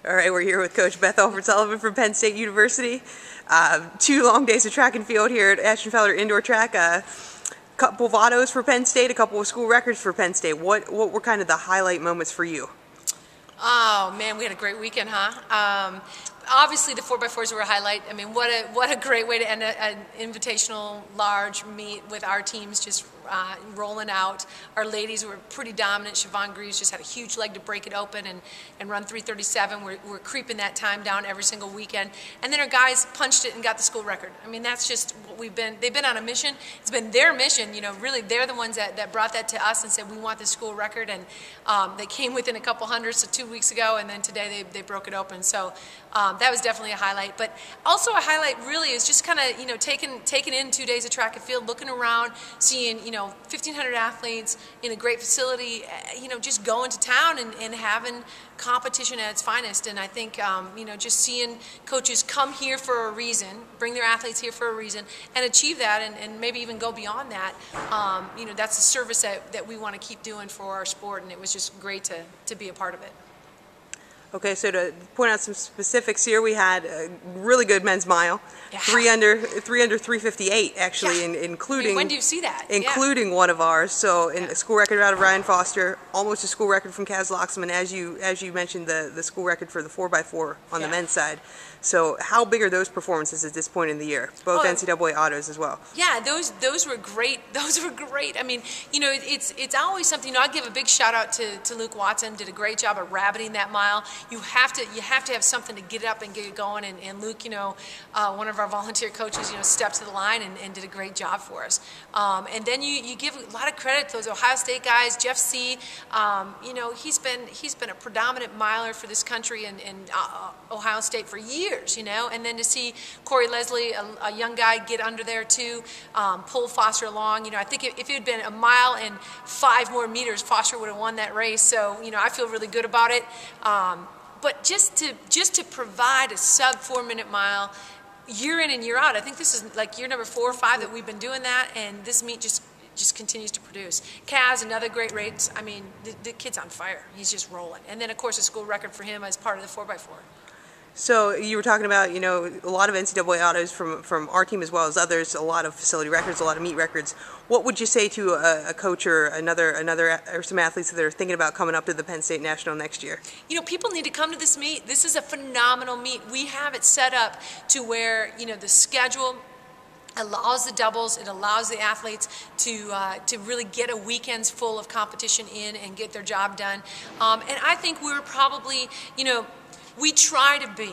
All right, we're here with Coach Beth Alford-Sullivan from Penn State University. 2 long days of track and field here at Ashton Feller Indoor Track. A couple of autos for Penn State, a couple of school records for Penn State. What were kind of the highlight moments for you? Oh man, we had a great weekend, huh? Obviously, the 4x4s were a highlight. I mean, what a great way to end an invitational large meet with our teams just rolling out. Our ladies were pretty dominant. Siobhan Greaves just had a huge leg to break it open and run 3:37. We're creeping that time down every single weekend. And then our guys punched it and got the school record. I mean, that's just what they've been on a mission. It's been their mission, you know, really they're the ones that brought that to us and said we want the school record. And they came within a couple hundreds, so 2 weeks ago, and then today they broke it open. So that was definitely a highlight. But also a highlight really is just kind of, you know, taking in 2 days of track and field, looking around, seeing, you know, 1,500 athletes in a great facility, you know, just going to town and having competition at its finest. And I think, you know, just seeing coaches come here for a reason, bring their athletes here for a reason, and achieve that and maybe even go beyond that, you know, that's a service that we want to keep doing for our sport, and it was just great to be a part of it. Okay, so to point out some specifics here, we had a really good men's mile, Yeah. 3 under 358 actually, Yeah. including. I mean, when do you see that? Including one of ours. So in a school record out of Ryan Foster, almost a school record from Kaz Loxman, as you mentioned, the school record for the 4x4 on the men's side. So how big are those performances at this point in the year? Both NCAA autos as well. Yeah, those were great. Those were great. I mean, you know, it's always something. You know, I'd give a big shout out to Luke Watson. Did a great job of rabbiting that mile. You have to have something to get it up and get it going. And Luke, you know, one of our volunteer coaches, you know, stepped to the line and did a great job for us. And then you give a lot of credit to those Ohio State guys. Jeff C. You know, he's been a predominant miler for this country and Ohio State for years. You know, and then to see Corey Leslie, a young guy, get under there too, pull Foster along. You know, I think if it had been a mile and 5 more meters, Foster would have won that race. So, you know, I feel really good about it. But just to provide a sub 4-minute mile year in and year out, I think this is like year number 4 or 5 that we've been doing that, and this meet just continues to produce. Kaz, another great race. I mean, the kid's on fire. He's just rolling. And then, of course, a school record for him as part of the 4x4. So you were talking about, you know, a lot of NCAA autos from our team as well as others, a lot of facility records, a lot of meet records. What would you say to a coach or or some athletes that are thinking about coming up to the Penn State National next year? You know, people need to come to this meet. This is a phenomenal meet. We have it set up to where, you know, the schedule allows the doubles, it allows the athletes to really get a weekend's full of competition in and get their job done. And I think we're probably, you know, we try to be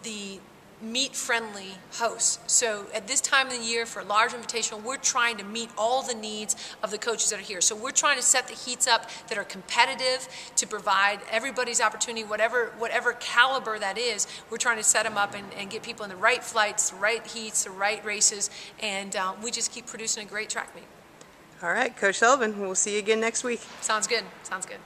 the meet-friendly hosts. So at this time of the year for a large invitational, we're trying to meet all the needs of the coaches that are here. So we're trying to set the heats up that are competitive to provide everybody's opportunity, whatever caliber that is. We're trying to set them up and get people in the right flights, the right heats, the right races, and we just keep producing a great track meet. All right, Coach Sullivan, we'll see you again next week. Sounds good. Sounds good.